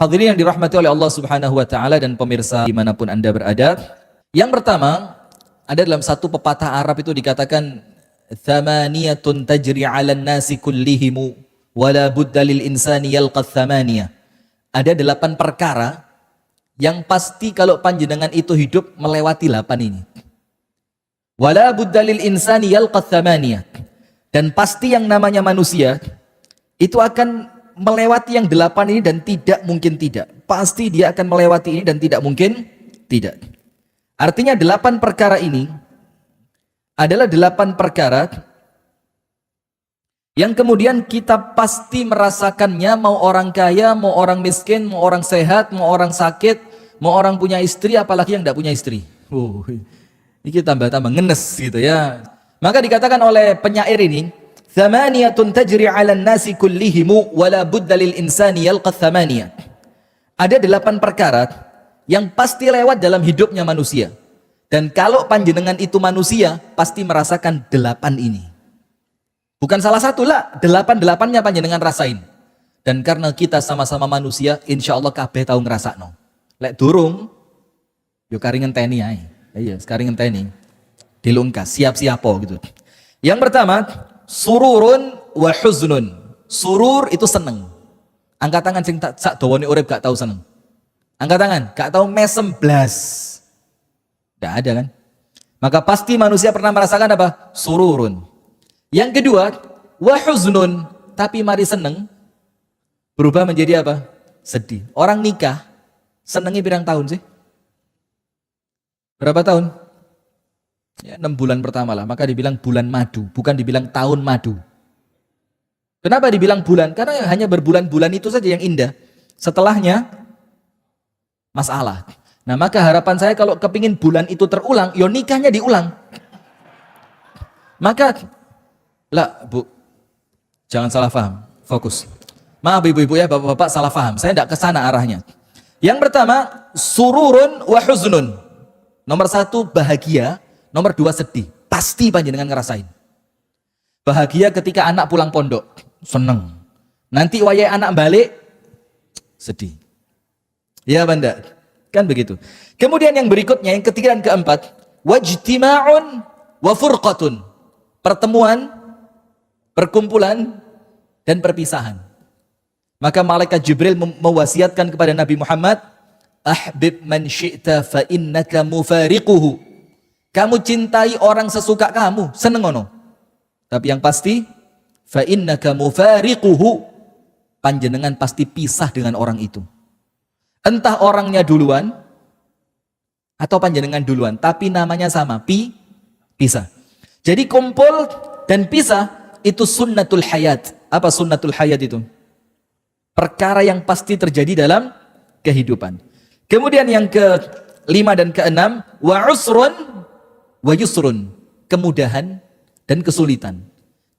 Hadirin yang dirahmati oleh Allah Subhanahu wa taala dan pemirsa dimanapun Anda berada. Yang pertama, ada dalam satu pepatah Arab itu dikatakan thamaniyatun tajri 'alan nasi kullihimu wala budda lil insani yalqa thamaniyah. Ada 8 perkara yang pasti kalau panjenengan itu hidup melewati 8 ini. Wala budda lil insani yalqa thamaniyah. Dan pasti yang namanya manusia itu akan melewati yang 8 ini dan tidak mungkin tidak. Pasti dia akan melewati ini dan tidak mungkin tidak. Artinya 8 perkara ini adalah 8 perkara yang kemudian kita pasti merasakannya, mau orang kaya, mau orang miskin, mau orang sehat, mau orang sakit, mau orang punya istri, apalagi yang tidak punya istri. Ini tambah-tambah ngenes gitu ya. Maka dikatakan oleh penyair ini, thamaniyatun tajri 'alan nasi kullihimu wala budda lil insani yalqa thamaniyah. Ada 8 perkara yang pasti lewat dalam hidupnya manusia. Dan kalau panjenengan itu manusia, pasti merasakan 8 ini. Bukan salah satu lah, 8-8-nya panjenengan rasain. Dan karena kita sama-sama manusia, insya Allah kabeh tahu ngerasakno. Lek durung, yo karingan teni ae. Iya, karingan teni. Dilungkas, siap-siap gitu. Yang pertama, sururun wa huznun. Surur itu seneng. Angkat tangan sing sak dawane urip gak tahu seneng. Angkat tangan, gak tahu mesem blas. Gak ada kan? Maka pasti manusia pernah merasakan apa? Sururun. Yang kedua, wa huznun, tapi mari seneng berubah menjadi apa? Sedih. Orang nikah senengnya pirang tahun sih? Berapa tahun? Ya, 6 bulan pertama lah, maka dibilang bulan madu, bukan dibilang tahun madu. Kenapa dibilang bulan? Karena hanya berbulan-bulan itu saja yang indah. Setelahnya masalah. Nah, maka harapan saya kalau kepingin bulan itu terulang, yo nikahnya diulang. Maka, lah Bu, jangan salah paham, fokus. Maaf ibu-ibu ya, bapak-bapak salah paham, saya tidak ke sana arahnya. Yang pertama, sururun wa huznun. Nomor 1 bahagia, nomor 2 sedih. Pasti panjenengan ngerasain. Bahagia ketika anak pulang pondok, seneng. Nanti wayai anak balik, sedih. Ya banda, kan begitu. Kemudian yang berikutnya, yang ketiga dan keempat, wajtima'un wa furqatun. Pertemuan, perkumpulan, dan perpisahan. Maka malaikat Jibril mewasiatkan kepada Nabi Muhammad, ahbib man syi'ta fa innaka mufariquhu. Kamu cintai orang sesuka kamu, seneng ono. Tapi yang pasti, fa innaka mufariquhu, panjenengan pasti pisah dengan orang itu. Entah orangnya duluan atau panjenengan duluan, tapi namanya sama, pisah. Jadi kumpul dan pisah itu sunnatul hayat. Apa sunnatul hayat itu? Perkara yang pasti terjadi dalam kehidupan. Kemudian yang ke-5 dan ke-6, wa usrun wa yusrun, kemudahan dan kesulitan.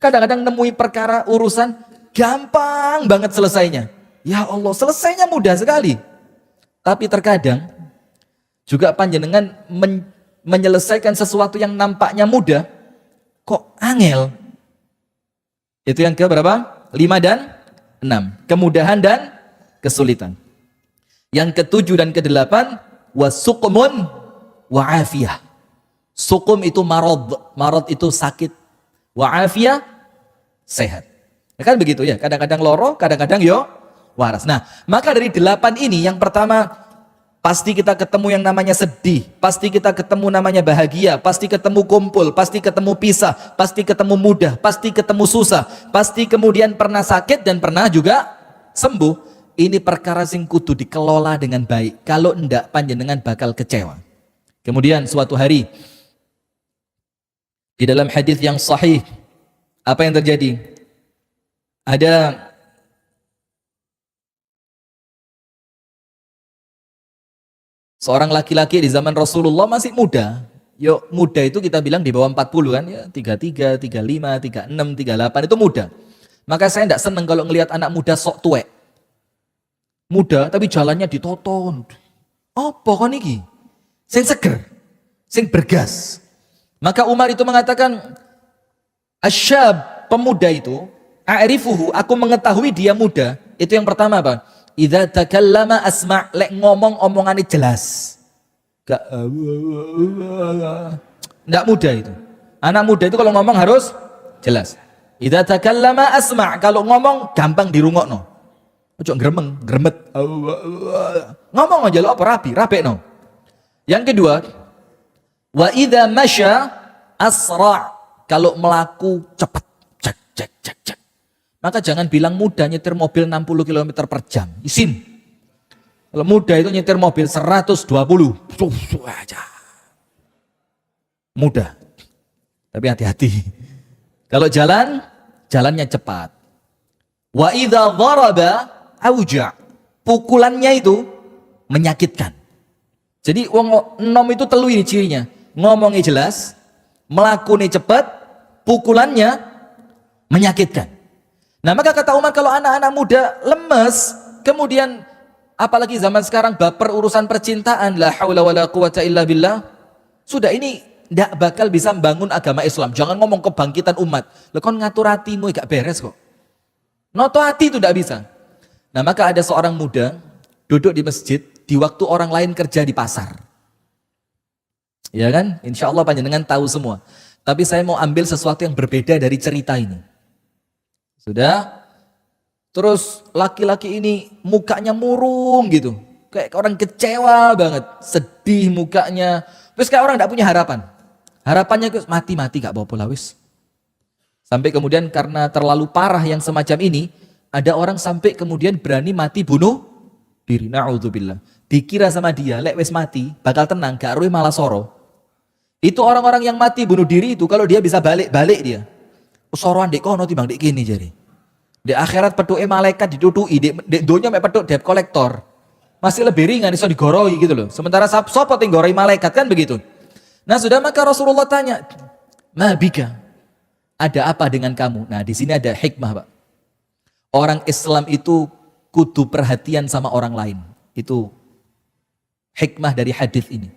Kadang-kadang nemui perkara urusan gampang banget selesainya. Ya Allah, selesainya mudah sekali. Tapi terkadang juga panjenengan menyelesaikan sesuatu yang nampaknya mudah, kok angel. Itu yang ke berapa? 5 dan 6. Kemudahan dan kesulitan. Yang ke-7 dan ke-8, wa suqmun wa afiyah. Sukum itu marad, marad itu sakit. Wa afiyah, sehat. Ya kan begitu ya, kadang-kadang loro, kadang-kadang yo waras. Nah, maka dari 8 ini, yang pertama, pasti kita ketemu yang namanya sedih, pasti kita ketemu namanya bahagia, pasti ketemu kumpul, pasti ketemu pisah, pasti ketemu mudah, pasti ketemu susah, pasti kemudian pernah sakit dan pernah juga sembuh. Ini perkara sing kudu dikelola dengan baik. Kalau enggak, panjenengan bakal kecewa. Kemudian suatu hari, di dalam hadis yang sahih, apa yang terjadi? Ada seorang laki-laki di zaman Rasulullah masih muda. Yo, muda itu kita bilang di bawah 40 kan ya, 33, 35, 36, 38 itu muda. Maka saya tidak senang kalau ngelihat anak muda sok tuwek. Muda tapi jalannya ditoton. Apa kon iki? Sing seger, sing bergas. Maka Umar itu mengatakan, asyab, pemuda itu, a'rifuhu, aku mengetahui dia muda. Itu yang pertama apa? Idza takallama asma', lek ngomong omongane jelas. Gak enggak mudah itu. Anak muda itu kalau ngomong harus jelas. Idza takallama asma', kalau ngomong gampang dirungokno. Ojo gremeng, gremet. Ngomong aja lo apa rapekno. Yang kedua, wa idza masya asra', kalau melaku cepat. Cek. Maka jangan bilang muda nyetir mobil 60 km per jam. Isin. Kalau muda itu nyetir mobil 120. Aja. Mudah. Tapi hati-hati. Kalau jalannya cepat. Wa idza dharaba auja', pukulannya itu menyakitkan. Jadi wong enom itu telu ini cirinya. Ngomongnya jelas, melakuni cepat, pukulannya menyakitkan. Nah, maka kata Umar, kalau anak-anak muda lemes, kemudian apalagi zaman sekarang baper urusan percintaan, la haula wala quwata illa billah, sudah ini tidak bakal bisa membangun agama Islam. Jangan ngomong kebangkitan umat. Lo kan ngatur hatimu gak beres kok. Noto hati itu tidak bisa. Nah, maka ada seorang muda duduk di masjid di waktu orang lain kerja di pasar. Ya kan? Insya Allah panjenengan tahu semua. Tapi saya mau ambil sesuatu yang berbeda dari cerita ini. Sudah? Terus laki-laki ini mukanya murung gitu. Kayak orang kecewa banget. Sedih mukanya. Terus kayak orang tidak punya harapan. Harapannya mati-mati gak apa-apa wis. Sampai kemudian karena terlalu parah yang semacam ini, ada orang sampai kemudian berani mati bunuh diri. Na'udzubillah. Dikira sama dia, lek wis mati, bakal tenang, gak ruwe malah soro. Itu orang-orang yang mati bunuh diri itu, kalau dia bisa balik dia. Soroan dek kono timbang dek kini jadi. Di akhirat petuke malaikat ditutui, di dunia mek petuk debt collector. Masih lebih ringan iso digoroi gitu loh. Sementara sapa ting goroi malaikat kan begitu. Nah, sudah maka Rasulullah tanya, "Ma bika? Ada apa dengan kamu?" Nah, di sini ada hikmah, Pak. Orang Islam itu kudu perhatian sama orang lain. Itu hikmah dari hadis ini.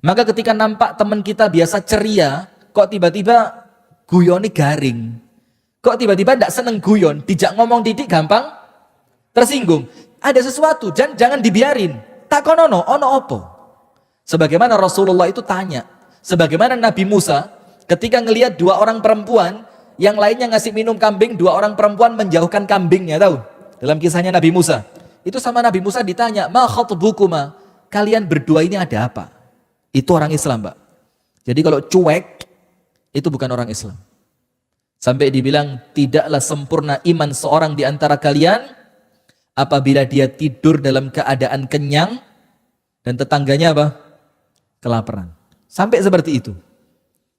Maka ketika nampak teman kita biasa ceria, kok tiba-tiba guyoni garing. Kok tiba-tiba tidak seneng guyon, dijak ngomong didik gampang tersinggung. Ada sesuatu, jangan dibiarin. Takonono, ono opo. Sebagaimana Rasulullah itu tanya, sebagaimana Nabi Musa ketika ngelihat dua orang perempuan, yang lainnya ngasih minum kambing, dua orang perempuan menjauhkan kambingnya, tahu? Dalam kisahnya Nabi Musa. Itu sama Nabi Musa ditanya, "Ma khatbukuma?" Kalian berdua ini ada apa? Itu orang Islam, Pak. Jadi kalau cuek, itu bukan orang Islam. Sampai dibilang, tidaklah sempurna iman seorang di antara kalian apabila dia tidur dalam keadaan kenyang dan tetangganya apa? Kelaparan. Sampai seperti itu.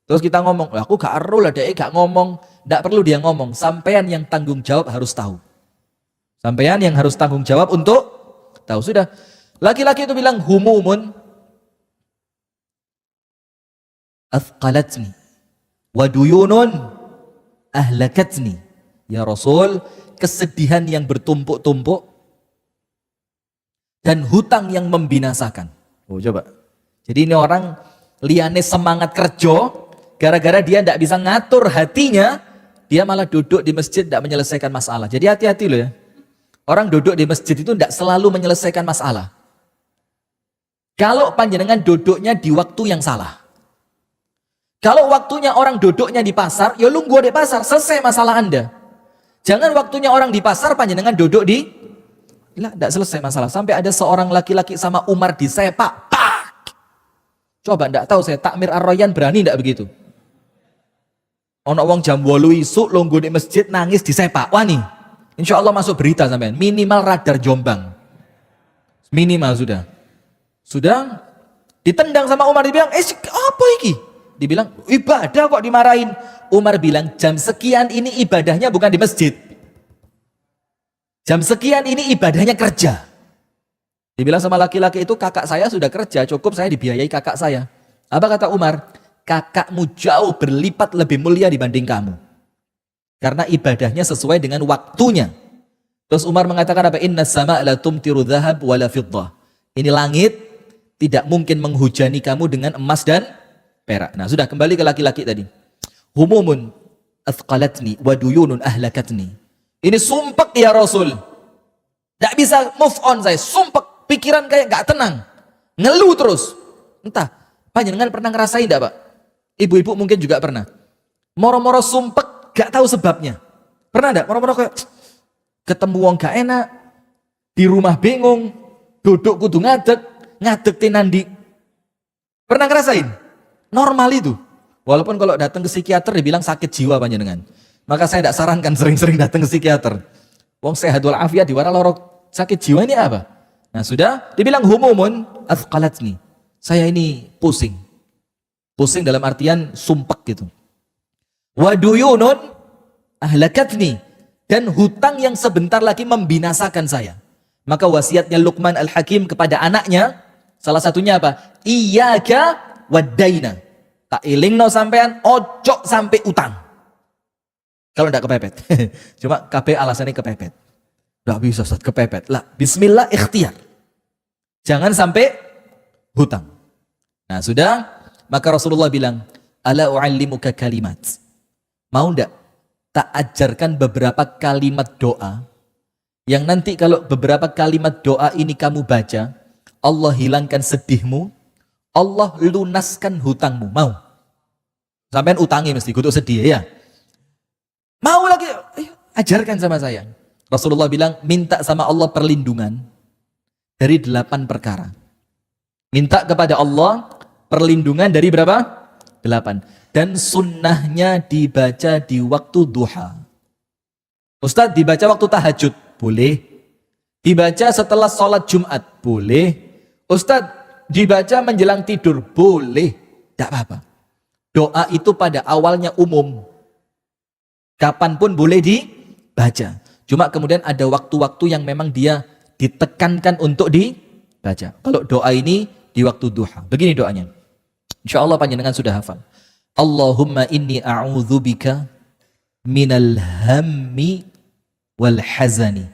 Terus kita ngomong, aku gak perlu lah, gak ngomong. Gak perlu dia ngomong. Sampean yang tanggung jawab harus tahu. Sampean yang harus tanggung jawab untuk tahu. Sudah. Laki-laki itu bilang, humumun athqalatni waduyunun ahlakatni. Ya Rasul, kesedihan yang bertumpuk-tumpuk dan hutang yang membinasakan. Oh, coba. Jadi ini orang liane semangat kerja, gara-gara dia tidak bisa ngatur hatinya, dia malah duduk di masjid tidak menyelesaikan masalah. Jadi hati-hati loh ya. Orang duduk di masjid itu tidak selalu menyelesaikan masalah. Kalau panjenengan duduknya di waktu yang salah. Kalau waktunya orang duduknya di pasar, ya lu gua di pasar, selesai masalah Anda. Jangan waktunya orang di pasar, panjenengan duduk di, tidak selesai masalah. Sampai ada seorang laki-laki sama Umar disepak, pak. Coba tidak tahu saya, Takmir Ar-Royan berani tidak begitu? Ono wong jam 8 isuk lungguh di masjid nangis disepak, wani. Insya Allah masuk berita sampean, minimal radar Jombang. Minimal sudah. Sudah ditendang sama Umar, dibilang, apa iki? Dibilang, ibadah kok dimarahin. Umar bilang, jam sekian ini ibadahnya bukan di masjid. Jam sekian ini ibadahnya kerja. Dibilang sama laki-laki itu, kakak saya sudah kerja, cukup saya dibiayai kakak saya. Apa kata Umar? Kakakmu jauh berlipat lebih mulia dibanding kamu. Karena ibadahnya sesuai dengan waktunya. Terus Umar mengatakan apa? Inna sama' la tumtiru dhahab wa la fiddah. Ini langit tidak mungkin menghujani kamu dengan emas dan perak. Nah, sudah kembali ke laki-laki tadi. Humumun athqalatni wa duyunun ahlakatni. Ini sumpek ya Rasul. Nggak bisa move on saya, sumpek, pikiran kayak nggak tenang, ngeluh terus. Entah, panjenengan pernah ngerasain enggak Pak? Ibu-ibu mungkin juga pernah. Moro-moro sumpek, gak tahu sebabnya. Pernah enggak? Moro-moro kayak ketemu wong gak enak, di rumah bingung, duduk kudu ngadeg tinandi. Pernah ngerasain? Normal itu. Walaupun kalau datang ke psikiater dibilang sakit jiwa panjenengan. Maka saya tidak sarankan sering-sering datang ke psikiater. Wong sehat walafiat diwara lorok sakit jiwa ini apa? Nah sudah dibilang humumun athqalatni. Saya ini pusing. Pusing dalam artian sumpek gitu. Waduyunun ahlakatni. Dan hutang yang sebentar lagi membinasakan saya. Maka wasiatnya Luqman Al-Hakim kepada anaknya, salah satunya apa? Iyyaka wadaina. Tak ilingno sampean, ojo sampai utang. Kalau tidak kepepet. Cuma KB alasannya kepepet. Tidak bisa Ustaz kepepet. Lah, bismillah ikhtiar. Jangan sampai hutang. Nah sudah, maka Rasulullah bilang, ala u'allimuka kalimat. Mau enggak tak ajarkan beberapa kalimat doa yang nanti kalau beberapa kalimat doa ini kamu baca, Allah hilangkan sedihmu, Allah lunaskan hutangmu. Mau? Sampean utangi mesti kudu sedih ya. Mau lagi? Ajarkan sama saya. Rasulullah bilang, minta sama Allah perlindungan dari 8 perkara. Minta kepada Allah perlindungan dari berapa? 8. Dan sunnahnya dibaca di waktu duha. Ustadz, dibaca waktu tahajud? Boleh. Dibaca setelah sholat Jumat? Boleh. Ustadz, dibaca menjelang tidur? Boleh. Tidak apa-apa. Doa itu pada awalnya umum. Kapanpun boleh dibaca. Cuma kemudian ada waktu-waktu yang memang dia ditekankan untuk dibaca. Kalau doa ini di waktu duha. Begini doanya. Insya Allah panjenengan sudah hafal. Allahumma inni a'udzubika minal hammi wal hazani.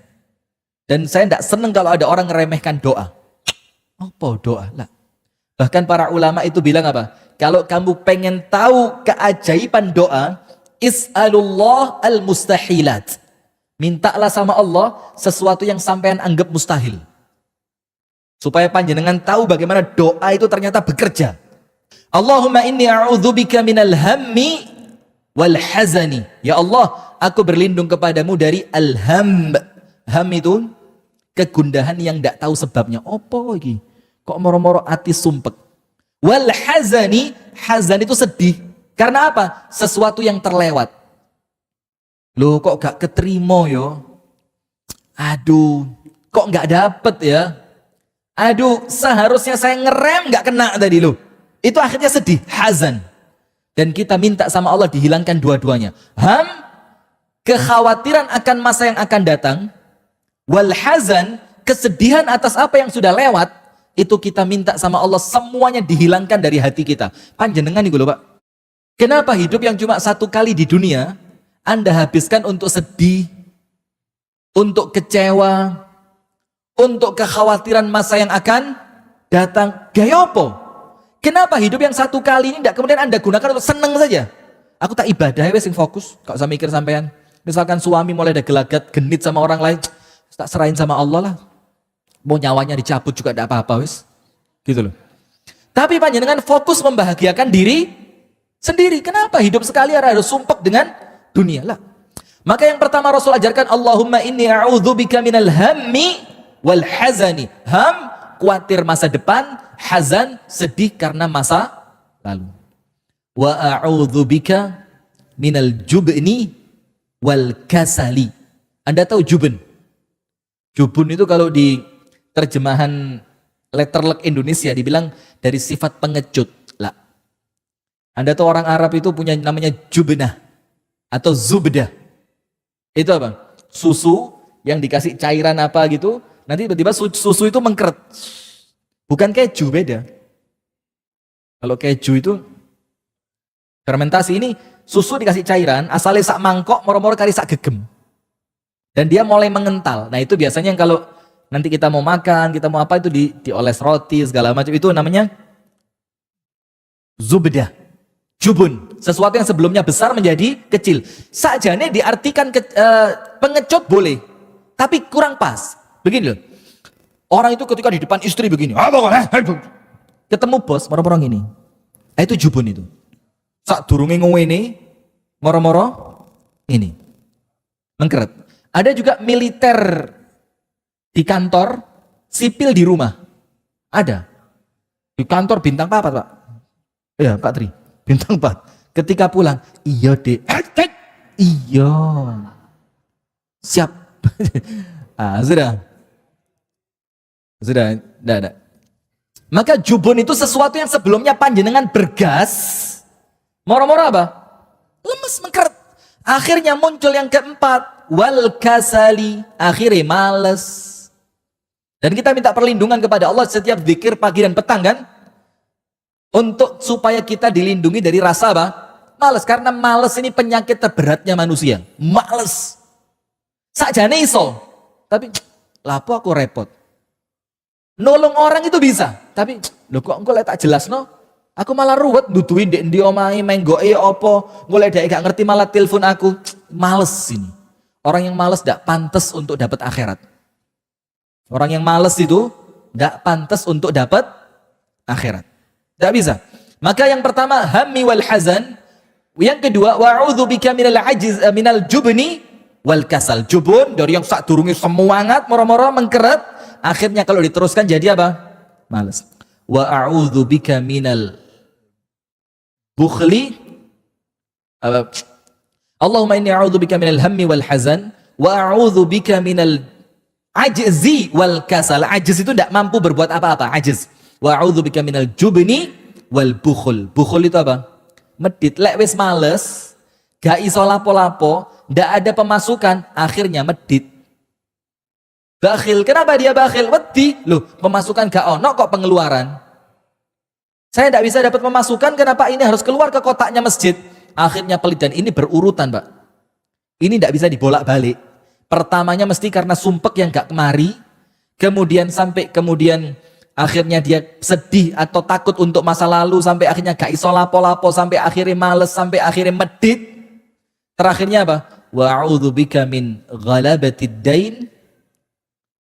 Dan saya tidak senang kalau ada orang ngeremehkan doa. Apa doa? Lah. Bahkan para ulama itu bilang apa? Kalau kamu pengen tahu keajaiban doa, is'alullah al-mustahilat. Mintalah sama Allah sesuatu yang sampean anggap mustahil. Supaya panjenengan tahu bagaimana doa itu ternyata bekerja. Allahumma inni a'udzubika minal hammi wal hazani. Ya Allah, aku berlindung kepadamu dari al-ham. Ham itu kegundahan yang tidak tahu sebabnya. Apa iki? Kok moro-moro ati sumpek. Wal hazani, hazan itu sedih. Karena apa? Sesuatu yang terlewat. Loh kok gak keterima yo? Aduh, kok gak dapet ya? Aduh, seharusnya saya ngerem gak kena tadi loh. Itu akhirnya sedih, hazan. Dan kita minta sama Allah dihilangkan dua-duanya. Ham, kekhawatiran akan masa yang akan datang. Wal hazan, kesedihan atas apa yang sudah lewat. Itu kita minta sama Allah semuanya dihilangkan dari hati kita. Panjenengan nih loh Pak. Kenapa hidup yang cuma satu kali di dunia Anda habiskan untuk sedih, untuk kecewa, untuk kekhawatiran masa yang akan datang? Gaya apa? Kenapa hidup yang satu kali ini tidak kemudian Anda gunakan untuk seneng saja? Aku tak ibadah wes sing fokus, gak usah mikir sampean. Misalkan suami mulai ada gelagat, genit sama orang lain, tak serahin sama Allah lah. Mau nyawanya dicabut juga tidak apa-apa wes. Gitu loh. Tapi panjenengan fokus membahagiakan diri sendiri. Kenapa hidup sekali harus sumpek dengan dunia lah? Maka yang pertama Rasul ajarkan, Allahumma inni a'udzubika minal hammi wal hazani. Ham, khawatir masa depan. Hazan, sedih karena masa lalu. Wa a'udzubika minal jubni wal kasali. Anda tahu jubun? Jubun itu kalau di terjemahan letterlek Indonesia dibilang dari sifat pengecut. Lah. Anda tahu orang Arab itu punya namanya jubnah atau zubdah. Itu apa? Susu yang dikasih cairan apa gitu, nanti tiba-tiba susu itu mengkeret. Bukan keju, beda. Kalau keju itu fermentasi, ini susu dikasih cairan, asalnya sak mangkok, moro-moro kali sak gegem. Dan dia mulai mengental. Nah itu biasanya yang kalau nanti kita mau makan, kita mau apa itu dioles roti, segala macam, itu namanya zubdah. Jubun, sesuatu yang sebelumnya besar menjadi kecil. Sajane diartikan pengecut boleh, tapi kurang pas. Begini loh. Orang itu ketika di depan istri begini. Ketemu bos, moro-moro gini. Itu jubun itu. Sak durunge ngene, moro-moro ini. Mengkeret. Ada juga militer di kantor, sipil di rumah. Ada. Di kantor bintang 4, Pak. Iya, Pak Tri. Bintang 4. Ketika pulang, iya, Dek. Iya. Siap. Sudah. Enggak ada. Maka jubun itu sesuatu yang sebelumnya panjenengan bergas, moro-moro apa? Lemes, mengkeret. Akhirnya muncul yang keempat, wal kasali, akhirnya males. Dan kita minta perlindungan kepada Allah setiap zikir pagi dan petang kan? Untuk supaya kita dilindungi dari rasa apa? Males, karena males ini penyakit terberatnya manusia. Males. Sakjane iso, tapi lapo aku repot. Nolong orang itu bisa, tapi lho kok engko lek tak jelasno, aku malah ruwet nuduhin ndek ndi omahe menggoke apa, mulai dek gak ngerti malah telepon aku. Males ini. Orang yang males tidak pantas untuk dapat akhirat. Orang yang males itu tidak pantas untuk dapat akhirat. Tidak bisa. Maka yang pertama hammi wal hazan, yang kedua wa'udzu bika minal ajiz minal jubni wal kasal. Jubun dari yang sak durunge semangat moro-moro mengkeret, akhirnya kalau diteruskan jadi apa? Males. Wa a'udzu bika minal bukhli. Allahumma inni a'udzu bika minal hammi wal hazan wa a'udzu bika minal ajzi wal kasal. Ajiz itu tidak mampu berbuat apa-apa, ajiz. Wa a'udzu bika minal jubni wal bukhul. Bukhul itu apa? Medit. Lek wis males, gak iso lapo-lapo, ndak ada pemasukan, akhirnya medit. Bakhil. Kenapa dia bakhil? Wedi. Loh, pemasukan gak ono kok pengeluaran. Saya tidak bisa dapat pemasukan, kenapa ini harus keluar ke kotaknya masjid? Akhirnya pelit, dan ini berurutan, Pak. Ini tidak bisa dibolak-balik. Pertamanya mesti karena sumpek yang gak kemari, kemudian akhirnya dia sedih atau takut untuk masa lalu, sampai akhirnya gak iso lapo-lapo, sampai akhirnya males, sampai akhirnya medit. Terakhirnya apa? Wa a'udzubika min ghalabatid dain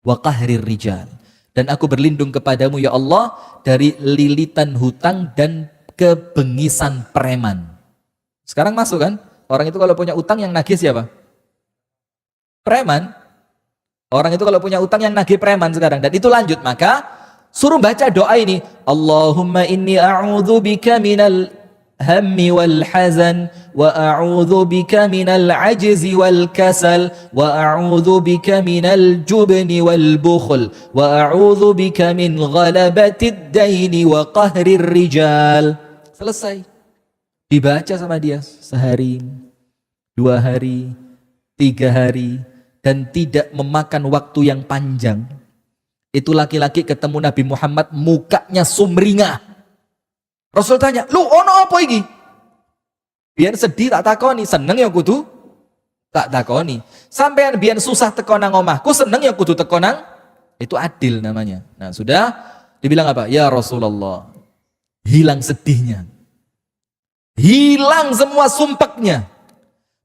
wa qahrir rijal. Dan aku berlindung kepadamu ya Allah dari lilitan hutang dan kebengisan preman. Sekarang masuk kan? Orang itu kalau punya utang yang nagih siapa? Preman. Orang itu kalau punya utang yang nagih preman sekarang. Dan itu lanjut, maka suruh baca doa ini. Allahumma inni a'udzubika minal hammi wal hazan wa a'udzu bika minal ajzi wal kasal wa a'udzu bika minal jubni wal bukhl wa a'udzu bika min ghalabatid daini wa qahrir rijal. Selesai. Dibaca sama dia sehari, 2 hari, 3 hari, dan tidak memakan waktu yang panjang. Itu laki-laki ketemu Nabi Muhammad, mukanya sumringah. Rasul tanya, lu ono apa iki? Biar sedih tak takoni, seneng ya kudu tak takoni. Sampean biar susah teko nang omahku, seneng ya kudu teko nang. Itu adil namanya. Nah, sudah dibilang apa? Ya Rasulullah, hilang sedihnya. Hilang semua sumpeknya.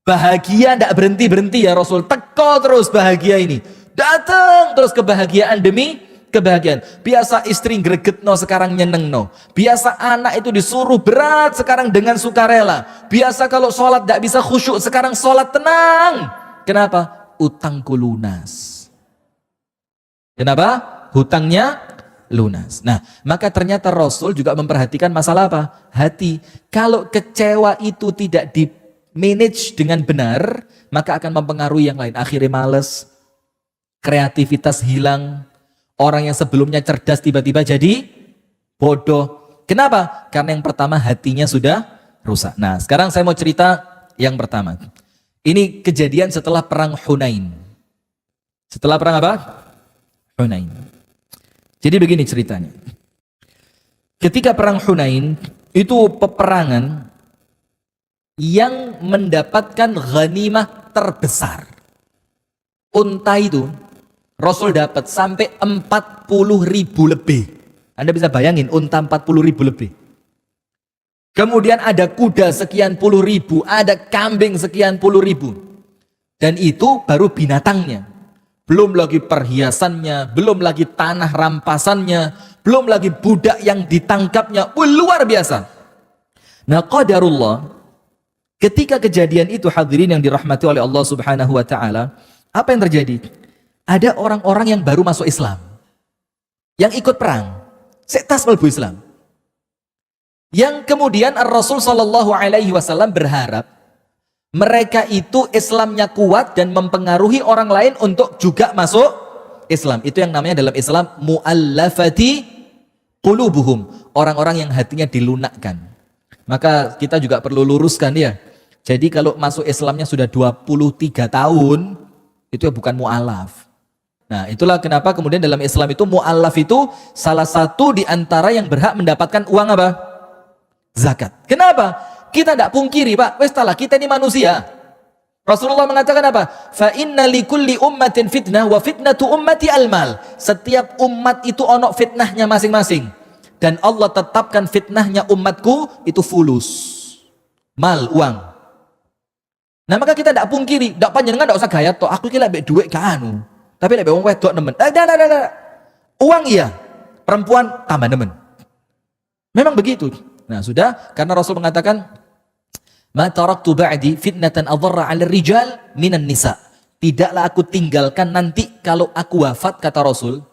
Bahagia tidak berhenti-berhenti ya Rasul. Teko terus bahagia ini. Datang terus kebahagiaan demi kebahagiaan. Biasa istri gregetno, sekarang nyenengno. Biasa anak itu disuruh berat, sekarang dengan sukarela. Biasa kalau sholat tidak bisa khusyuk, sekarang sholat tenang. Kenapa? Utangku lunas. Kenapa? Hutangnya lunas. Nah, maka ternyata Rasul juga memperhatikan masalah apa? Hati. Kalau kecewa itu tidak di manage dengan benar, maka akan mempengaruhi yang lain. Akhirnya males, kreativitas hilang, orang yang sebelumnya cerdas tiba-tiba jadi bodoh. Kenapa? Karena yang pertama hatinya sudah rusak. Nah, sekarang saya mau cerita yang pertama. Ini kejadian setelah perang Hunain. Setelah perang apa? Hunain. Jadi begini ceritanya. Ketika perang Hunain, itu peperangan yang mendapatkan ghanimah terbesar. Unta itu Rasul dapat sampai 40.000 lebih. Anda bisa bayangin unta 40.000 lebih. Kemudian ada kuda sekian puluh ribu, ada kambing sekian puluh ribu. Dan itu baru binatangnya. belum lagi perhiasannya, belum lagi tanah rampasannya, belum lagi budak yang ditangkapnya. Luar biasa. Nah, qadarullah, ketika kejadian itu hadirin yang dirahmati oleh Allah Subhanahu wa taala, apa yang terjadi? Ada orang-orang yang baru masuk Islam, yang ikut perang, sektas melbu Islam. Yang kemudian Rasul Shallallahu Alaihi Wasallam berharap mereka itu Islamnya kuat dan mempengaruhi orang lain untuk juga masuk Islam. Itu yang namanya dalam Islam mu'allafati qulubuhum, orang-orang yang hatinya dilunakkan. Maka kita juga perlu luruskan ya. Jadi kalau masuk Islamnya sudah 23 tahun, itu ya bukan mu'allaf. Nah, itulah kenapa kemudian dalam Islam itu mu'allaf itu salah satu di antara yang berhak mendapatkan uang apa? Zakat. Kenapa? Kita tidak pungkiri, Pak. Wes talah, kita ini manusia. Rasulullah mengatakan apa? Fa inna likulli ummatin fitnah wa fitnatu ummati almal. Setiap umat itu ono fitnahnya masing-masing. Dan Allah tetapkan fitnahnya umatku itu fulus. Mal, uang. Nah, maka kita tidak pungkiri, tidak panjenengan tidak usah gaya toh. Aku kira lebih duit ke anu. Tapi lebih wong wedok nemen. Uang iya. Perempuan tambah nemen. Memang begitu. Nah, sudah, karena Rasul mengatakan ma taraktu ba'di fitnatan adharra 'ala rijal minan nisa. Tidaklah aku tinggalkan nanti kalau aku wafat, kata Rasul,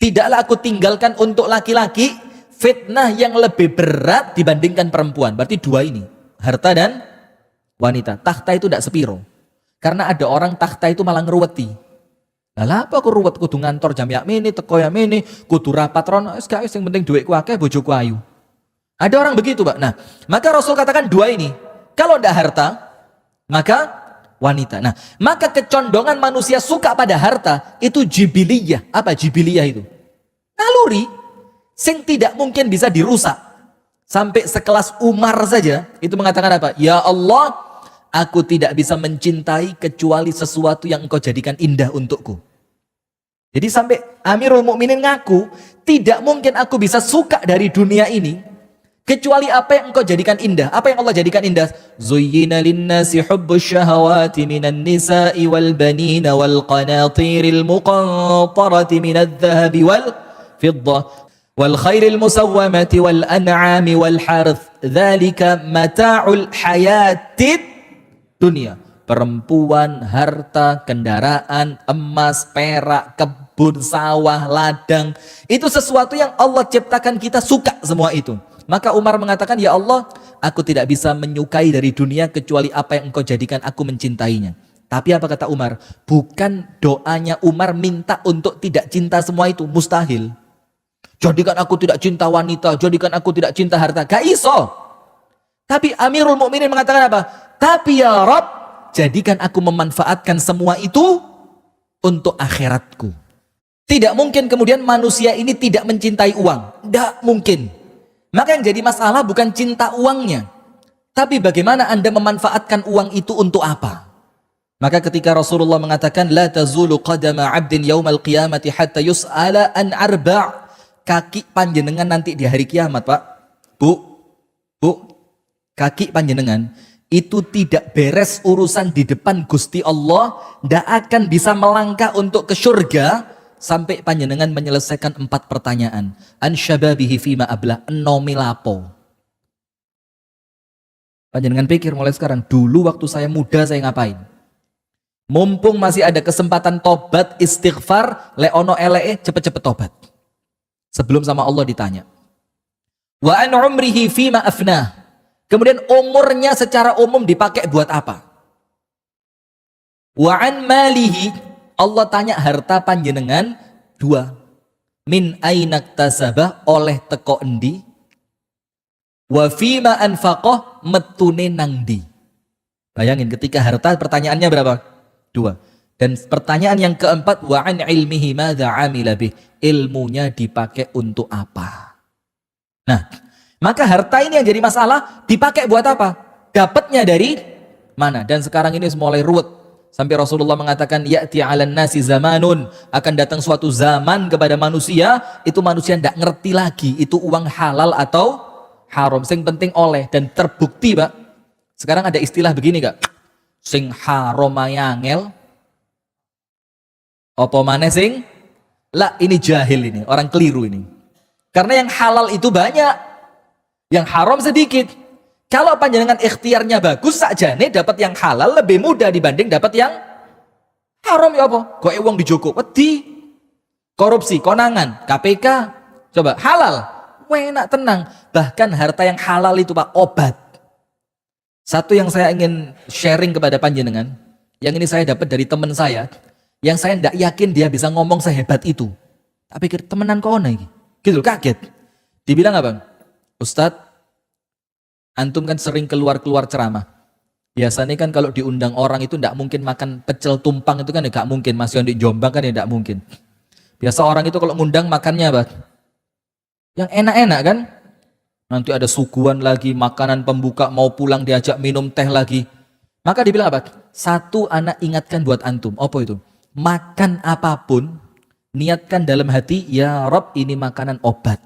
tidaklah aku tinggalkan untuk laki-laki fitnah yang lebih berat dibandingkan perempuan. Berarti dua ini, harta dan wanita. Takhta itu tidak sepiro. Karena ada orang takhta itu malah ngeruweti. Lah apa aku ruwet kudu ngantor jam yak mene, teko yak mene, kudu rapat rono, wis gak wis sing penting dhuwitku akeh, bojoku ayu. Ada orang begitu, Pak. Nah, maka Rasul katakan dua ini. Kalau tidak harta, maka wanita. Nah, maka kecondongan manusia suka pada harta itu jibiliyah. Apa jibiliyah itu? Naluri sing tidak mungkin bisa dirusak. Sampai sekelas Umar saja itu mengatakan apa? Ya Allah, aku tidak bisa mencintai kecuali sesuatu yang engkau jadikan indah untukku. Jadi sampai Amirul Mukminin ngaku, tidak mungkin aku bisa suka dari dunia ini kecuali apa yang engkau jadikan indah. Apa yang Allah jadikan indah? Zuyyina linnasi hubbus syahawati minan nisa'i wal banina wal qanatiril muqantarati minadh dhahabi wal fiddah wal khairil musawwamati wal an'ami wal harth. Dzalika mata'ul hayatid dunia. Perempuan, harta, kendaraan, emas, perak, kebun, sawah, ladang. Itu sesuatu yang Allah ciptakan kita suka semua itu. Maka Umar mengatakan, ya Allah, aku tidak bisa menyukai dari dunia kecuali apa yang engkau jadikan aku mencintainya. Tapi apa kata Umar? Bukan doanya Umar minta untuk tidak cinta semua itu. Mustahil. Jadikan aku tidak cinta wanita, jadikan aku tidak cinta harta. Gak iso. Tapi Amirul Mukminin mengatakan apa? Tapi ya Rabb, jadikan aku memanfaatkan semua itu untuk akhiratku. Tidak mungkin kemudian manusia ini tidak mencintai uang. Tidak mungkin. Maka yang jadi masalah bukan cinta uangnya, tapi bagaimana Anda memanfaatkan uang itu untuk apa? Maka ketika Rasulullah mengatakan la tazulu qadama 'abdin yaumal qiyamati hatta yus'ala an arba', kaki panjenengan nanti di hari kiamat, Pak. Bu, kaki panjenengan itu tidak beres urusan di depan Gusti Allah, tidak akan bisa melangkah untuk ke surga sampai panjenengan menyelesaikan 4 pertanyaan. An syababihi fima abla, enomi lapo. Panjenengan pikir mulai sekarang, dulu waktu saya muda saya ngapain? Mumpung masih ada kesempatan tobat, istighfar, leono ele cepet-cepet tobat. Sebelum sama Allah ditanya. Wa an umrihi fima afnah. Kemudian umurnya secara umum dipakai buat apa? Wa an malihi, Allah tanya harta panjenengan 2. Min ainak tasabah, oleh teko endi? Wa fima anfaqah, metune nangdi. Bayangin ketika harta pertanyaannya berapa? 2. Dan pertanyaan yang keempat, wa an ilmihi madza amila bih, ilmunya dipakai untuk apa? Nah, maka harta ini yang jadi masalah, dipakai buat apa? Dapatnya dari mana? Dan sekarang ini mulai ruwet. Sampai Rasulullah mengatakan, ya'ti 'alan nasi zamanun, akan datang suatu zaman kepada manusia, itu manusia tidak ngerti lagi itu uang halal atau haram. Sing penting oleh, dan terbukti, Pak. Sekarang ada istilah begini, Kak. Sing haram ayangel, Apa maneh sing lah, ini jahil ini, orang keliru ini. Karena yang halal itu banyak, yang haram sedikit. Kalau panjenengan ikhtiarnya bagus sakjane dapat yang halal lebih mudah dibanding dapat yang haram. Ya apa? Kok wong dijoko wedi, korupsi, konangan, KPK, coba halal, enak tenang. Bahkan harta yang halal itu Pak, obat. Satu yang saya ingin sharing kepada panjenengan, yang ini saya dapat dari teman saya, yang saya tidak yakin dia bisa ngomong sehebat itu. Tak pikir temenan kono iki. Gitu, kaget. Dibilang apa? Ustadz, antum kan sering keluar-keluar ceramah. Biasanya kan kalau diundang orang itu tidak mungkin makan pecel tumpang, itu kan ya gak mungkin. Masih di Jombang kan ya tidak mungkin. Biasa orang itu kalau ngundang makannya apa? Yang enak-enak kan? Nanti ada suguhan lagi, makanan pembuka, mau pulang diajak minum teh lagi. Maka dibilang apa? Satu anak ingatkan buat antum. Apa itu? Makan apapun, niatkan dalam hati, ya Rob ini makanan obat.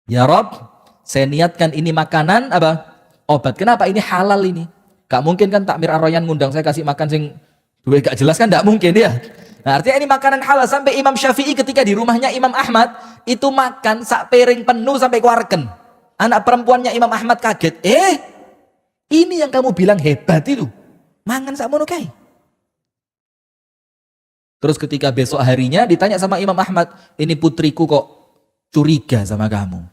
Ya Rob, saya niatkan ini makanan apa? Obat. Kenapa? Ini halal ini. Gak mungkin kan takmir Ar-Rayyan ngundang saya kasih makan sing duwe gak jelas kan, gak mungkin ya. Nah, artinya ini makanan halal. Sampai Imam Syafi'i ketika di rumahnya Imam Ahmad itu makan sak piring penuh sampai keluarkan. Anak perempuannya Imam Ahmad kaget. Ini yang kamu bilang hebat itu. Mangan sak mono kae. Terus ketika besok harinya ditanya sama Imam Ahmad, ini putriku kok curiga sama kamu.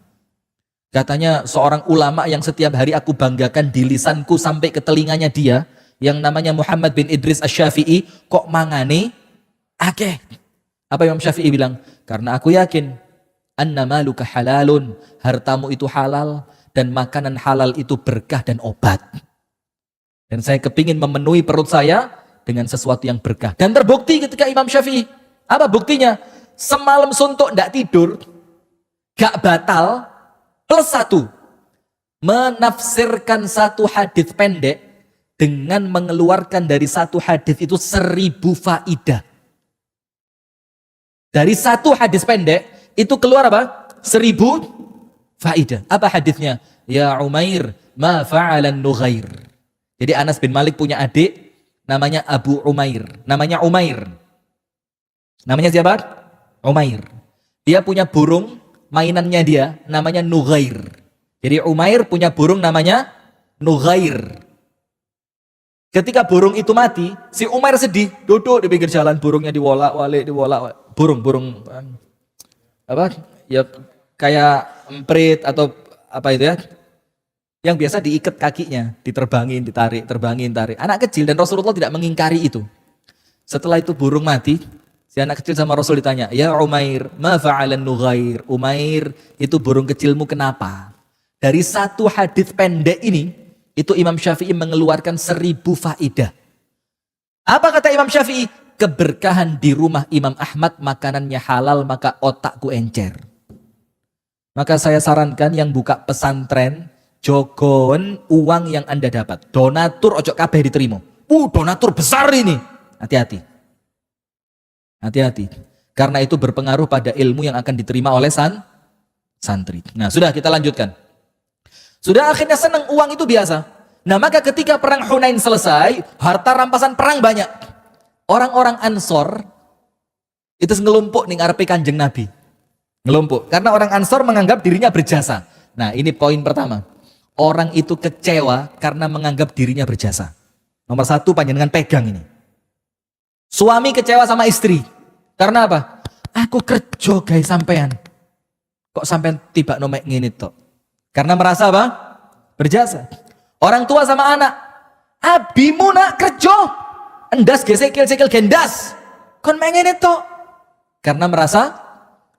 Katanya seorang ulama yang setiap hari aku banggakan di lisanku sampai ke telinganya dia, yang namanya Muhammad bin Idris Asy-Syafi'i, kok mangane akeh. Apa Imam Syafi'i bilang? Karena aku yakin anna maluka halalun, hartamu itu halal dan makanan halal itu berkah dan obat. Dan saya kepingin memenuhi perut saya dengan sesuatu yang berkah. Dan terbukti ketika Imam Syafi'i, apa buktinya? Semalam suntuk ndak tidur, gak batal, plus satu, menafsirkan satu hadis pendek dengan mengeluarkan dari satu hadis itu 1000 faidah. Dari satu hadis pendek itu keluar apa? 1000 faidah. Apa hadisnya? Ya Umair, ma fa'alan Nughair. Jadi Anas bin Malik punya adik namanya Abu Umair. Namanya Umair. Namanya siapa? Umair. Dia punya burung, mainannya dia namanya Nughair. Jadi Umair punya burung namanya Nughair. Ketika burung itu mati, si Umair sedih, duduk di pinggir jalan, burungnya diwolak-walik. Burung apa? Ya kayak emprit atau apa itu ya? Yang biasa diikat kakinya, diterbangin, ditarik, terbangin, tarik. Anak kecil, dan Rasulullah tidak mengingkari itu. Setelah itu burung mati, si anak kecil sama Rasul ditanya, ya Umair, ma fa'alan Nughair. Umair, itu burung kecilmu kenapa? Dari satu hadis pendek ini, itu Imam Syafi'i mengeluarkan 1000 faidah. Apa kata Imam Syafi'i? Keberkahan di rumah Imam Ahmad, makanannya halal, maka otakku encer. Maka saya sarankan yang buka pesantren, jogon uang yang Anda dapat. Donatur ojo kabeh diterima. Donatur besar ini. Hati-hati. Hati-hati. Karena itu berpengaruh pada ilmu yang akan diterima oleh santri. Nah, sudah kita lanjutkan. Sudah akhirnya senang, uang itu biasa. Nah, maka ketika perang Hunain selesai, harta rampasan perang banyak. Orang-orang Ansor itu ngelumpuk ning ngarepe Kanjeng Nabi. Ngelumpuk. Karena orang Ansor menganggap dirinya berjasa. Nah, ini poin pertama. Orang itu kecewa karena menganggap dirinya berjasa. Nomor satu, panjenengan pegang ini. Suami kecewa sama istri. Karena apa? Aku kerja guys sampean. Kok sampean tiba nomek ngene tok? Karena merasa apa? Berjasa. Orang tua sama anak. Abimu nak kerja. Endas gesekil-sekil gendas. Kon ngene tok. Karena merasa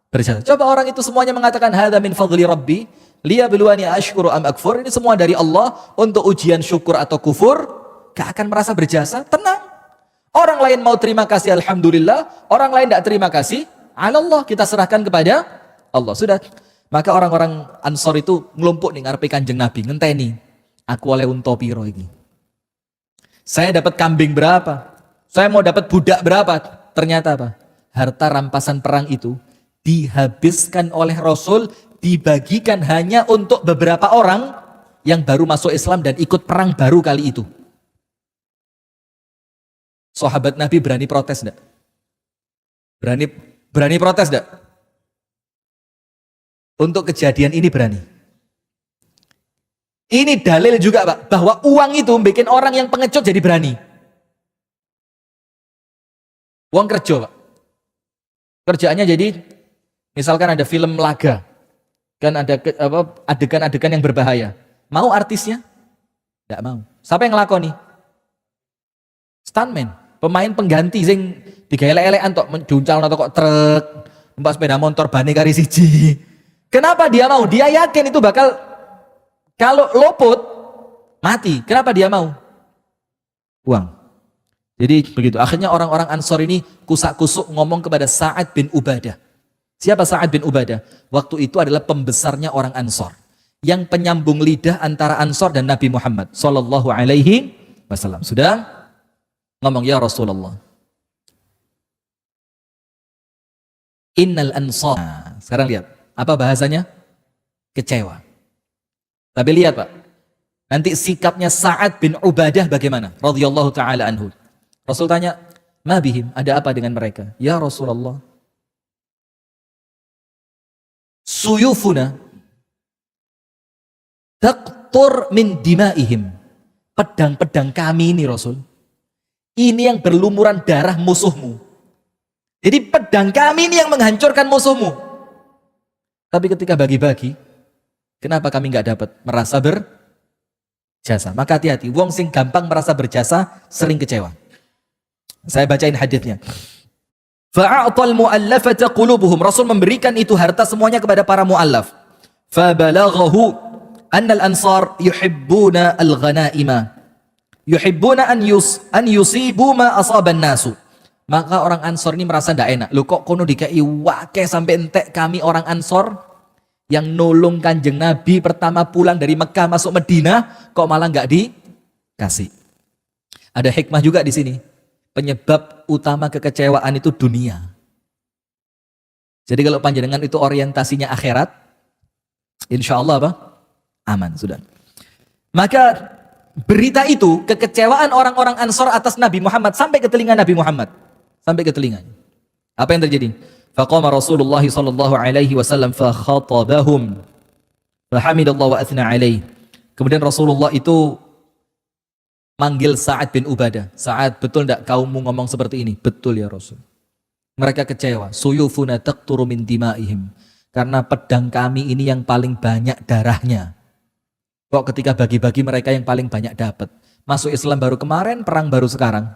berjasa. Coba orang itu semuanya mengatakan hadza min fadli rabbi liyabluwani ashkuru am akfur. Ini semua dari Allah untuk ujian syukur atau kufur. Gak akan merasa berjasa, tenang. Orang lain mau terima kasih alhamdulillah, orang lain tidak terima kasih, Allah kita serahkan kepada Allah. Sudah. Maka orang-orang Ansor itu ngelumpuk nih ngarepe Kanjeng Nabi, ngenteni. Aku oleh unta piro iki? Saya dapat kambing berapa? Saya mau dapat budak berapa? Ternyata apa? Harta rampasan perang itu dihabiskan oleh Rasul, dibagikan hanya untuk beberapa orang yang baru masuk Islam dan ikut perang baru kali itu. Sahabat Nabi berani protes enggak? Berani berani protes enggak? Untuk kejadian ini berani. Ini dalil juga Pak, bahwa uang itu bikin orang yang pengecut jadi berani. Uang kerja Pak. Kerjaannya jadi, misalkan ada film laga, kan ada adegan-adegan yang berbahaya. Mau artisnya? Tidak mau. Siapa yang ngelakoni? Stuntman, pemain pengganti sing digaelek-elekan tok diuncal atau kok truk, numpak sepeda motor bane kari siji. Kenapa dia mau? Dia yakin itu bakal, kalau luput mati. Kenapa dia mau? Uang. Jadi begitu. Akhirnya orang-orang Ansor ini kusak-kusuk ngomong kepada Sa'ad bin Ubadah. Siapa Sa'ad bin Ubadah? Waktu itu adalah pembesarnya orang Ansor, yang penyambung lidah antara Ansor dan Nabi Muhammad sallallahu alaihi wasallam. Sudah ngomong, ya Rasulullah, innal Ansar. Sekarang lihat apa bahasanya? Kecewa. Tapi lihat Pak, nanti sikapnya Sa'ad bin Ubadah bagaimana? Radhiyallahu taala anhu. Rasul tanya, ma bihim, ada apa dengan mereka? Ya Rasulullah, suyufuna taqtur min dimaihim. Pedang-pedang kami ini Rasul, ini yang berlumuran darah musuhmu. Jadi pedang kami ini yang menghancurkan musuhmu. Tapi ketika bagi-bagi, kenapa kami nggak dapat merasa berjasa? Maka hati-hati, wong sing gampang merasa berjasa sering kecewa. Saya bacain hadisnya. Fa'atal mu'allafata qulubuhum. Rasul memberikan itu harta semuanya kepada para mu'allaf. Fabalaghahu anna al-ansar yuhibbuna al-ghanaima. Yuhibbuna an yusibu ma asaban nasu. Maka orang Ansor ini merasa tidak enak. Loh kok kono dikai wake sampai entek kami orang Ansor yang nolong Kanjeng Nabi pertama pulang dari Mekah masuk Madinah, kok malah nggak dikasih. Ada hikmah juga di sini. Penyebab utama kekecewaan itu dunia. Jadi kalau panjenengan itu orientasinya akhirat, insya Allah apa? Aman, sudah. Maka berita itu, kekecewaan orang-orang Ansor atas Nabi Muhammad sampai ke telinga Nabi Muhammad. Sampai ke telinganya. Apa yang terjadi? Faqama Rasulullah sallallahu alaihi wasallam fa khatabahum. Fa hamidallahu wa athna alaihi. Kemudian Rasulullah itu manggil Sa'ad bin Ubadah. Sa'ad, betul tidak kaummu ngomong seperti ini? Betul ya Rasul. Mereka kecewa. Suyufuna taqturu min dimaihim. Karena pedang kami ini yang paling banyak darahnya. Kok ketika bagi-bagi mereka yang paling banyak dapat? Masuk Islam baru kemarin, perang baru sekarang.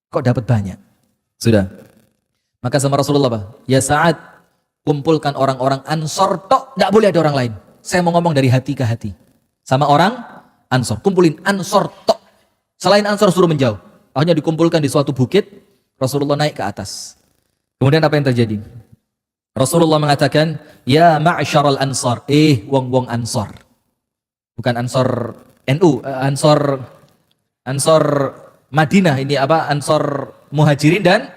Kok dapat banyak? Sudah. Maka sama Rasulullah, Pak, ya Sa'ad, kumpulkan orang-orang Ansor tok, tidak boleh ada orang lain. Saya mau ngomong dari hati ke hati. Sama orang Ansor, kumpulin Ansor tok. Selain Ansor suruh menjauh. Akhirnya dikumpulkan di suatu bukit, Rasulullah naik ke atas. Kemudian apa yang terjadi? Rasulullah mengatakan, ya ma'syaral Ansar, wong-wong Ansor. Bukan Ansor NU, Ansor Madinah, ini apa? Ansor Muhajirin dan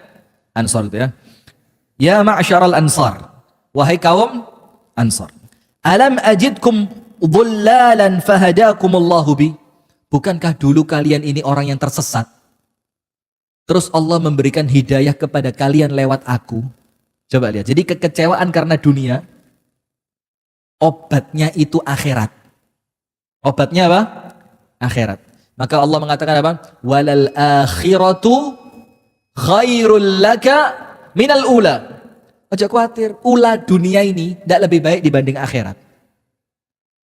Ansor itu ya. Ya ma'syaral Ansar, wahai kaum Ansor. Alam ajidkum dhullalan fahadakumullahu bi. Bukankah dulu kalian ini orang yang tersesat? Terus Allah memberikan hidayah kepada kalian lewat aku. Coba lihat. Jadi kekecewaan karena dunia, obatnya itu akhirat. Obatnya apa? Akhirat. Maka Allah mengatakan apa? Walal akhiratu khairul laka minal ula. Ojo khawatir, ula dunia ini tidak lebih baik dibanding akhirat.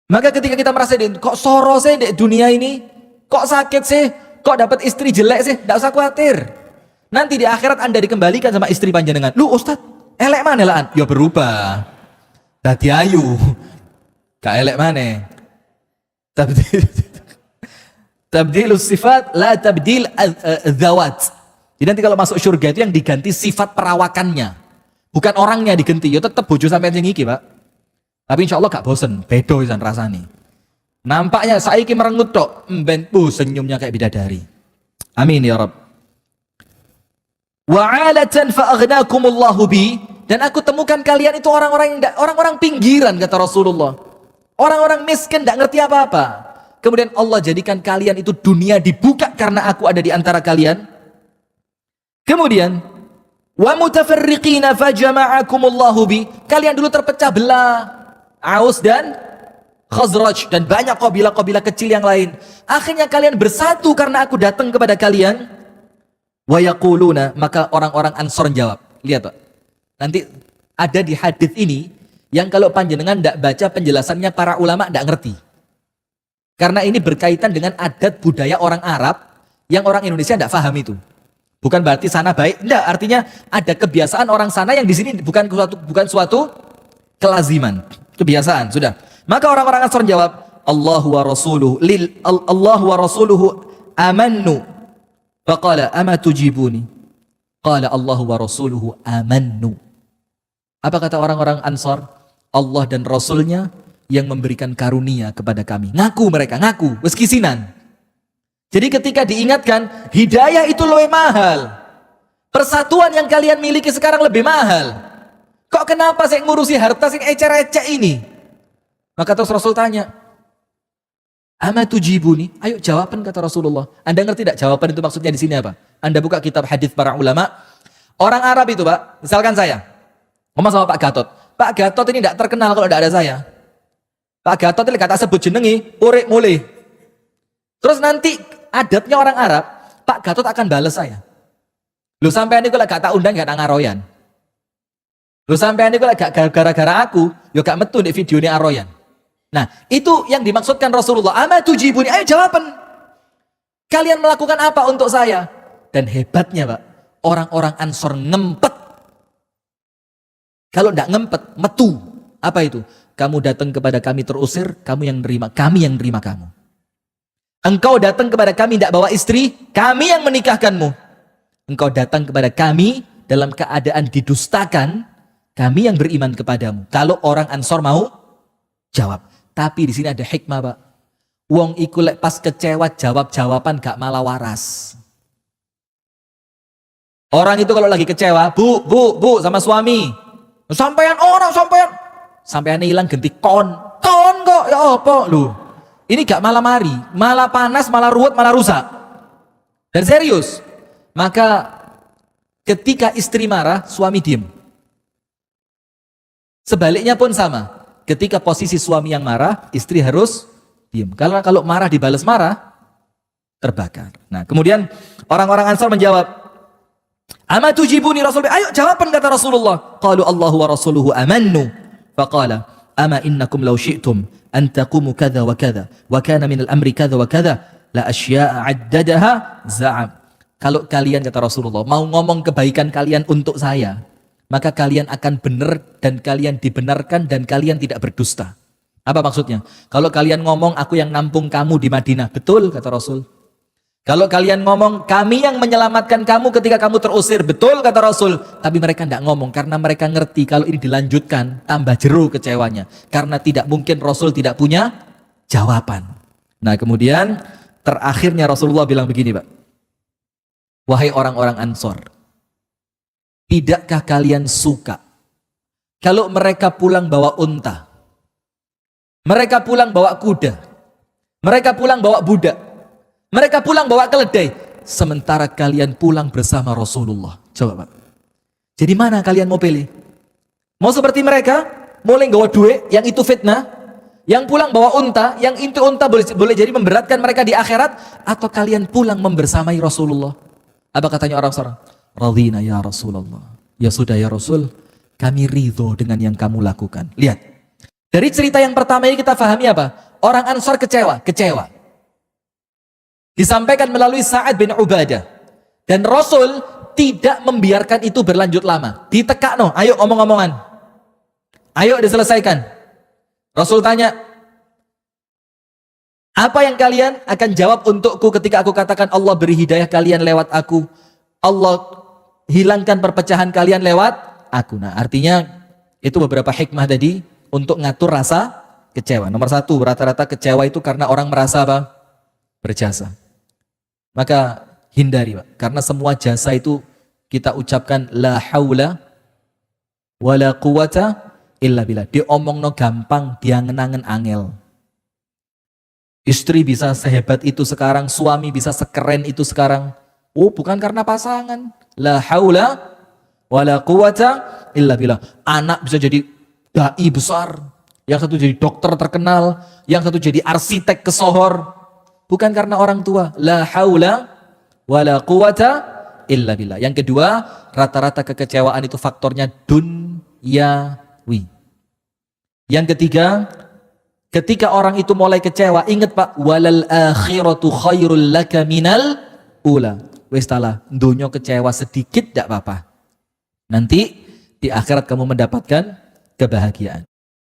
Maka ketika kita merasa kok soro sih di dunia ini, kok sakit sih, kok dapat istri jelek sih, tidak usah khawatir. Nanti di akhirat Anda dikembalikan sama istri panjenengan. Lu Ustaz, elek mana lah? Ya berubah. Dadi ayu. Ka elek mana? Tabdilus sifat la tabdil dzawat. Jadi nanti kalau masuk surga itu yang diganti sifat perawakannya, bukan orangnya diganti. Ya tetap bojo sampai yang iki, Pak. Tapi insya Allah gak bosen, bedo isan rasane. Nampaknya saiki merengut tok, mben senyumnya kayak bidadari. Amin ya Rabb. Wa'alatan fa'aghnakumullahu bi, dan aku temukan kalian itu orang-orang pinggiran kata Rasulullah. Orang-orang miskin enggak ngerti apa-apa. Kemudian Allah jadikan kalian itu dunia dibuka karena aku ada di antara kalian. Kemudian Wa mutafarriqina fajama'akumullahu bi. Kalian dulu terpecah belah. Aus dan Khazraj dan banyak kabilah-kabilah kecil yang lain. Akhirnya kalian bersatu karena aku datang kepada kalian. Wa yaquluna, maka orang-orang Ansor jawab. Lihat Pak. Nanti ada di hadis ini yang kalau panjenengan tidak baca penjelasannya para ulama tidak ngerti. Karena ini berkaitan dengan adat budaya orang Arab yang orang Indonesia tidak paham itu. Bukan berarti sana baik, enggak, artinya ada kebiasaan orang sana yang di sini bukan suatu kelaziman, kebiasaan, sudah. Maka orang-orang Ansor jawab, Allahu wa rasuluhu Allahu wa rasuluhu amannu. Faqala ama tujibuni? Qala Allahu wa rasuluhu amannu. Apa kata orang-orang Ansor? Allah dan Rasulnya yang memberikan karunia kepada kami. Ngaku mereka, ngaku, wes kisinan. Jadi ketika diingatkan, hidayah itu lebih mahal. Persatuan yang kalian miliki sekarang lebih mahal. Kok kenapa saya ngurusi harta sing ecer-ecer ini? Maka terus Rasul tanya, ama tujibuni? Ayo jawaban, kata Rasulullah. Anda ngerti tidak jawaban itu maksudnya di sini apa? Anda buka kitab hadis para ulama. Orang Arab itu Pak, misalkan saya ngomong sama Pak Gatot. Pak Gatot ini tidak terkenal kalau tidak ada saya. Pak Gatot ini kata sebut jenengi, urip mulai. Terus nanti adatnya orang Arab, Pak Gatot akan balas saya. Lu sampai ini kalau gak tak undang gak tak ngaroyan. Lu sampai ini kalau gak gara-gara aku, yo gak metu di video ini aroyan. Nah, itu yang dimaksudkan Rasulullah. Ama tujibuni, ayo jawaban. Kalian melakukan apa untuk saya? Dan hebatnya Pak, orang-orang Ansor ngempet. Kalau tidak ngempet, metu. Apa itu? Kamu datang kepada kami terusir, kamu yang nerima, kami yang nerima kamu. Engkau datang kepada kami tidak bawa istri, kami yang menikahkanmu. Engkau datang kepada kami dalam keadaan didustakan, kami yang beriman kepadamu. Kalau orang Ansor mau jawab. Tapi di sini ada hikmah Pak. Wong iku lek pas kecewa jawab-jawaban gak malah waras. Orang itu kalau lagi kecewa, bu sama suami. Sampean sampean hilang ganti kon kok ya apa lu? Ini gak malah mari, malah panas, malah ruwet, malah rusak. Dan serius. Maka ketika istri marah, suami diem. Sebaliknya pun sama. Ketika posisi suami yang marah, istri harus diem. Karena kalau marah dibalas marah, terbakar. Nah, kemudian orang-orang Ansar menjawab, ama tujibuni Rasul? Ayo jawaban, kata Rasulullah. Qalu Allahu wa rasuluhu amannu. Faqala ama innakum law syi'tum an taqumu kadza wa kadza wa kana min al-amri kadza wa kadza la asya'a 'addadaha za'am. Kalau kalian, kata Rasulullah, mau ngomong kebaikan kalian untuk saya, maka kalian akan benar dan kalian dibenarkan dan kalian tidak berdusta. Apa maksudnya? Kalau kalian ngomong aku yang nampung kamu di Madinah, betul kata Rasul. Kalau kalian ngomong kami yang menyelamatkan kamu ketika kamu terusir, betul kata Rasul. Tapi mereka tidak ngomong karena mereka ngerti kalau ini dilanjutkan tambah jeru kecewanya. Karena tidak mungkin Rasul tidak punya jawaban. Nah kemudian terakhirnya Rasulullah bilang begini Pak. Wahai orang-orang Ansor, tidakkah kalian suka kalau mereka pulang bawa unta, mereka pulang bawa kuda, mereka pulang bawa budak, mereka pulang bawa keledai, sementara kalian pulang bersama Rasulullah? Coba Pak. Jadi mana kalian mau pilih? Mau seperti mereka, mulai bawa duit, yang itu fitnah, yang pulang bawa unta, yang itu unta boleh jadi memberatkan mereka di akhirat, atau kalian pulang membersamai Rasulullah? Apa katanya orang seorang? Radhina ya Rasulullah. Ya sudah ya Rasul, kami ridho dengan yang kamu lakukan. Lihat. Dari cerita yang pertama ini kita pahami apa? Orang Ansar kecewa. Disampaikan melalui Sa'ad bin Ubadah. Dan Rasul tidak membiarkan itu berlanjut lama. Ditekakno, ayo omong-omongan. Ayo diselesaikan. Rasul tanya, apa yang kalian akan jawab untukku ketika aku katakan Allah beri hidayah kalian lewat aku, Allah hilangkan perpecahan kalian lewat aku? Nah artinya itu beberapa hikmah tadi untuk ngatur rasa kecewa. Nomor satu, rata-rata kecewa itu karena orang merasa apa? Berjasa. Maka hindari Pak, karena semua jasa itu kita ucapkan la haula wala quwata illa billah. Diomongno gampang, dia ngenangen angel. Istri bisa sehebat itu sekarang, suami bisa sekeren itu sekarang. Oh, bukan karena pasangan. La haula wala quwata illa billah. Anak bisa jadi dai besar, yang satu jadi dokter terkenal, yang satu jadi arsitek kesohor. Bukan karena orang tua. La haula wala quwata illa billah. Yang kedua, rata-rata kekecewaan itu faktornya dunyawi. Yang ketiga, ketika orang itu mulai kecewa, ingat Pak, walal akhiratu khairul laka minal ula. Wis talah, dunia kecewa sedikit tidak apa-apa. Nanti di akhirat kamu mendapatkan kebahagiaan.